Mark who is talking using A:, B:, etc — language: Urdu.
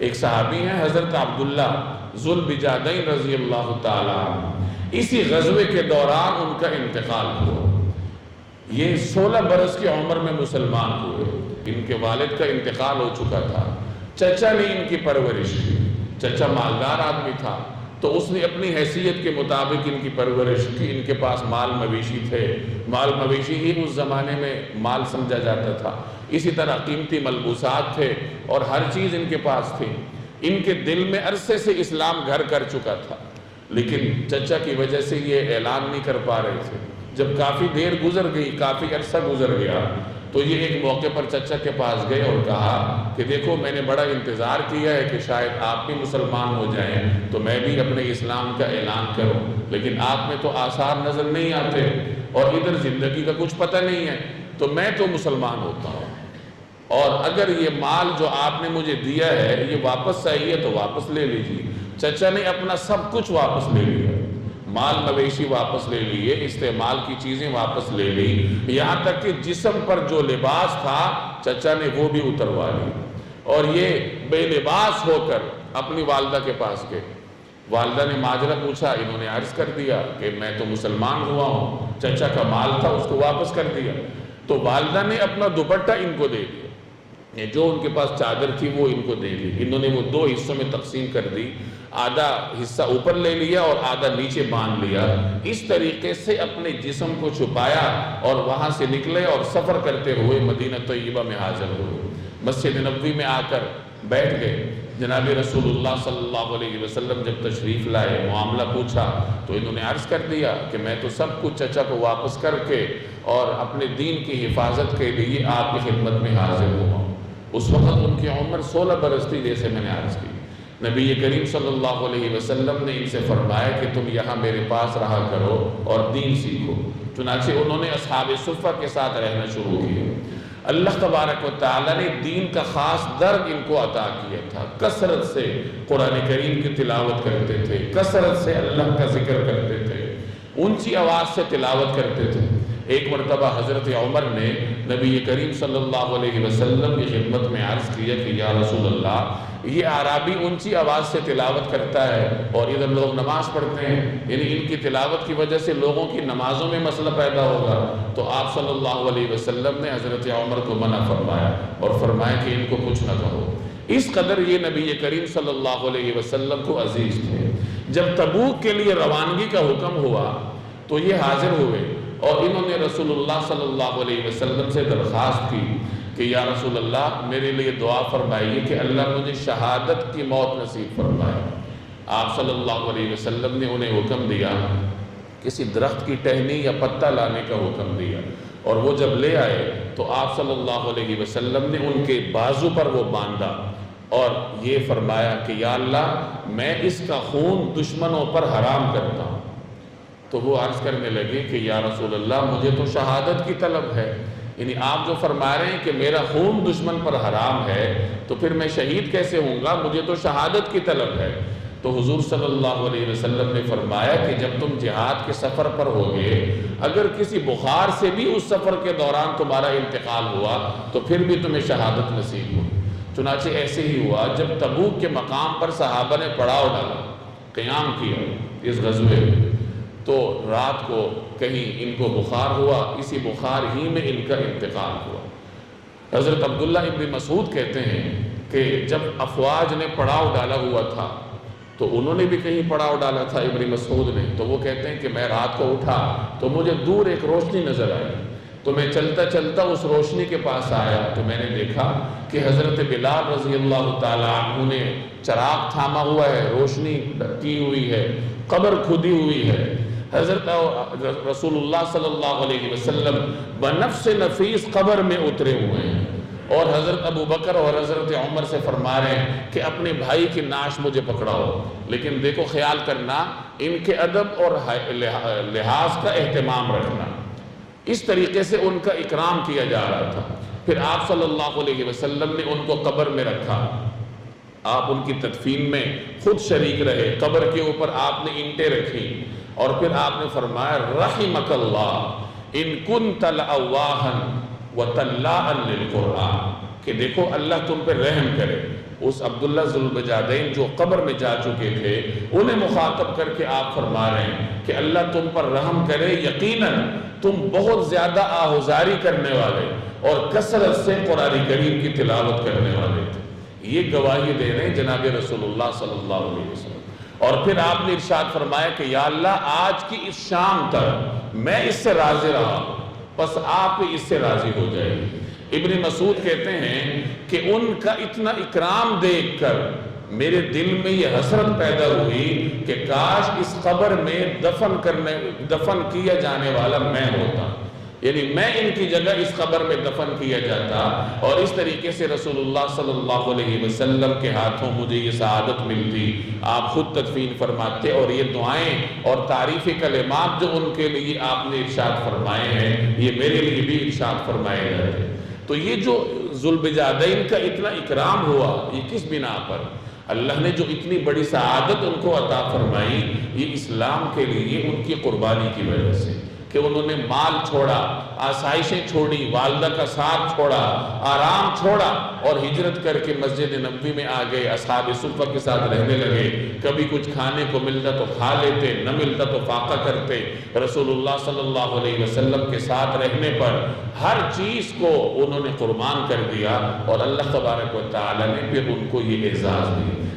A: ایک صحابی ہیں حضرت عبداللہ ذو البجادین رضی اللہ تعالیٰ عنہ، اسی غزوے کے دوران ان کا انتقال ہوا۔ یہ 16 برس کی عمر میں مسلمان ہوئے۔ ان کے والد کا انتقال ہو چکا تھا، چچا نے ان کی پرورش کی۔ چچا مالدار آدمی تھا تو اس نے اپنی حیثیت کے مطابق ان کی پرورش کی۔ ان کے پاس مال مویشی تھے، مال مویشی ہی اس زمانے میں مال سمجھا جاتا تھا۔ اسی طرح قیمتی ملبوسات تھے اور ہر چیز ان کے پاس تھی۔ ان کے دل میں عرصے سے اسلام گھر کر چکا تھا، لیکن چچا کی وجہ سے یہ اعلان نہیں کر پا رہے تھے۔ جب کافی دیر گزر گئی، کافی عرصہ گزر گیا، تو یہ ایک موقع پر چچا کے پاس گئے اور کہا کہ دیکھو میں نے بڑا انتظار کیا ہے کہ شاید آپ بھی مسلمان ہو جائیں تو میں بھی اپنے اسلام کا اعلان کروں، لیکن آپ میں تو آثار نظر نہیں آتے اور ادھر زندگی کا کچھ پتہ نہیں ہے، تو میں تو مسلمان ہوتا ہوں، اور اگر یہ مال جو آپ نے مجھے دیا ہے یہ واپس چاہیے تو واپس لے لیجیے۔ چچا نے اپنا سب کچھ واپس لے لیا، مال مویشی واپس لے لیے، استعمال کی چیزیں واپس لے لی، یہاں تک کہ جسم پر جو لباس تھا چچا نے وہ بھی اتروا لی، اور یہ بے لباس ہو کر اپنی والدہ کے پاس گئے۔ والدہ نے ماجرا پوچھا، انہوں نے عرض کر دیا کہ میں تو مسلمان ہوا ہوں، چچا کا مال تھا اس کو واپس کر دیا۔ تو والدہ نے اپنا دوپٹہ ان کو دے دیا، یہ جو ان کے پاس چادر تھی وہ ان کو دے دی۔ انہوں نے وہ 2 حصوں میں تقسیم کر دی، آدھا حصہ اوپر لے لیا اور آدھا نیچے باندھ لیا۔ اس طریقے سے اپنے جسم کو چھپایا اور وہاں سے نکلے اور سفر کرتے ہوئے مدینہ طیبہ میں حاضر ہوئے۔ مسجد نبوی میں آ کر بیٹھ گئے۔ جناب رسول اللہ صلی اللہ علیہ وسلم جب تشریف لائے، معاملہ پوچھا تو انہوں نے عرض کر دیا کہ میں تو سب کچھ چچا کو واپس کر کے اور اپنے دین کی حفاظت کے لیے آپ کی خدمت میں حاضر ہوا ہوں۔ اس وقت ان کی عمر 16 برس تھی، جیسے میں نے عرض کی۔ نبی کریم صلی اللہ علیہ وسلم نے ان سے فرمایا کہ تم یہاں میرے پاس رہا کرو اور دین سیکھو۔ چنانچہ انہوں نے اصحاب صفہ کے ساتھ رہنا شروع کیا۔ اللہ تبارک و تعالیٰ نے دین کا خاص درد ان کو عطا کیا تھا۔ کثرت سے قرآن کریم کی تلاوت کرتے تھے، کثرت سے اللہ کا ذکر کرتے تھے، اونچی آواز سے تلاوت کرتے تھے۔ ایک مرتبہ حضرت عمر نے نبی کریم صلی اللہ علیہ وسلم کی خدمت میں عرض کیا کہ یا رسول اللہ، یہ اعرابی اونچی آواز سے تلاوت کرتا ہے اور ادھر لوگ نماز پڑھتے ہیں، یعنی ان کی تلاوت کی وجہ سے لوگوں کی نمازوں میں مسئلہ پیدا ہوگا۔ تو آپ صلی اللہ علیہ وسلم نے حضرت عمر کو منع فرمایا اور فرمایا کہ ان کو کچھ نہ کہو۔ اس قدر یہ نبی کریم صلی اللہ علیہ وسلم کو عزیز تھے۔ جب تبوک کے لیے روانگی کا حکم ہوا تو یہ حاضر ہوئے اور انہوں نے رسول اللہ صلی اللہ علیہ وسلم سے درخواست کی کہ یا رسول اللہ میرے لیے دعا فرمائیے کہ اللہ مجھے شہادت کی موت نصیب فرمائے۔ آپ صلی اللہ علیہ وسلم نے انہیں حکم دیا، کسی درخت کی ٹہنی یا پتہ لانے کا حکم دیا، اور وہ جب لے آئے تو آپ صلی اللہ علیہ وسلم نے ان کے بازو پر وہ باندھا اور یہ فرمایا کہ یا اللہ میں اس کا خون دشمنوں پر حرام کرتا ہوں۔ تو وہ عرض کرنے لگے کہ یا رسول اللہ مجھے تو شہادت کی طلب ہے، یعنی آپ جو فرما رہے ہیں کہ میرا خون دشمن پر حرام ہے تو پھر میں شہید کیسے ہوں گا، مجھے تو شہادت کی طلب ہے۔ تو حضور صلی اللہ علیہ وسلم نے فرمایا کہ جب تم جہاد کے سفر پر ہوگے، اگر کسی بخار سے بھی اس سفر کے دوران تمہارا انتقال ہوا تو پھر بھی تمہیں شہادت نصیب ہو۔ چنانچہ ایسے ہی ہوا، جب تبوک کے مقام پر صحابہ نے پڑاؤ ڈالا، قیام کیا اس غزوے میں، تو رات کو کہیں ان کو بخار ہوا، اسی بخار ہی میں ان کا انتقال ہوا۔ حضرت عبداللہ ابن مسعود کہتے ہیں کہ جب افواج نے پڑاؤ ڈالا ہوا تھا تو انہوں نے بھی کہیں پڑاؤ ڈالا تھا ابن مسعود نے، تو وہ کہتے ہیں کہ میں رات کو اٹھا تو مجھے دور ایک روشنی نظر آئی، تو میں چلتا چلتا اس روشنی کے پاس آیا تو میں نے دیکھا کہ حضرت بلال رضی اللہ تعالیٰ عنہ نے چراغ تھاما ہوا ہے، روشنی کی ہوئی ہے، قبر کھدی ہوئی ہے۔ حضرت رسول اللہ صلی اللہ علیہ وسلم بنفس نفیس قبر میں اترے ہوئے ہیں، اور حضرت ابو بکر اور حضرت عمر سے فرما رہے ہیں کہ اپنے بھائی کی ناش مجھے پکڑاؤ۔ لیکن دیکھو خیال کرنا، ان کے ادب اور لحاظ کا اہتمام رکھنا، اس طریقے سے ان کا اکرام کیا جا رہا تھا۔ پھر آپ صلی اللہ علیہ وسلم نے ان کو قبر میں رکھا، آپ ان کی تدفین میں خود شریک رہے، قبر کے اوپر آپ نے اینٹیں رکھی، اور پھر آپ نے فرمایا رحمک اللہ ان کنت لأواہا وطلاعا للقرآن، کہ دیکھو اللہ تم پہ رحم کرے، اس عبداللہ ذوالبجادین جو قبر میں جا چکے تھے انہیں مخاطب کر کے آپ فرما رہے ہیں کہ اللہ تم پر رحم کرے، یقیناً تم بہت زیادہ آہوزاری کرنے والے اور کثرت سے قرآن کریم کی تلاوت کرنے والے تھے۔ یہ گواہی دے رہے ہیں جناب رسول اللہ صلی اللہ علیہ وسلم۔ اور پھر آپ نے ارشاد فرمایا کہ یا اللہ آج کی اس شام تک میں اس سے راضی رہا ہوں، بس آپ اس سے راضی ہو جائے۔ ابن مسعود کہتے ہیں کہ ان کا اتنا اکرام دیکھ کر میرے دل میں یہ حسرت پیدا ہوئی کہ کاش اس قبر میں دفن کیا جانے والا میں ہوتا، یعنی میں ان کی جگہ اس قبر میں دفن کیا جاتا، اور اس طریقے سے رسول اللہ صلی اللہ علیہ وسلم کے ہاتھوں مجھے یہ سعادت ملتی۔ آپ خود تدفین فرماتے، اور یہ دعائیں اور تعریفی کلمات جو ان کے لیے آپ نے ارشاد فرمائے ہیں یہ میرے لیے بھی ارشاد فرمائے جاتے۔ تو یہ جو ذوالبجادین کا اتنا اکرام ہوا، یہ کس بنا پر؟ اللہ نے جو اتنی بڑی سعادت ان کو عطا فرمائی، یہ اسلام کے لیے ان کی قربانی کی وجہ سے، کہ انہوں نے مال چھوڑا، آسائشیں چھوڑی، والدہ کا ساتھ چھوڑا، آرام چھوڑا، اور ہجرت کر کے مسجد نبوی میں آ گئے، اصحاب صفہ کے ساتھ رہنے لگے۔ کبھی کچھ کھانے کو ملتا تو کھا لیتے، نہ ملتا تو فاقہ کرتے۔ رسول اللہ صلی اللہ علیہ وسلم کے ساتھ رہنے پر ہر چیز کو انہوں نے قربان کر دیا، اور اللہ تبارک و تعالی نے پھر ان کو یہ اعزاز دیا۔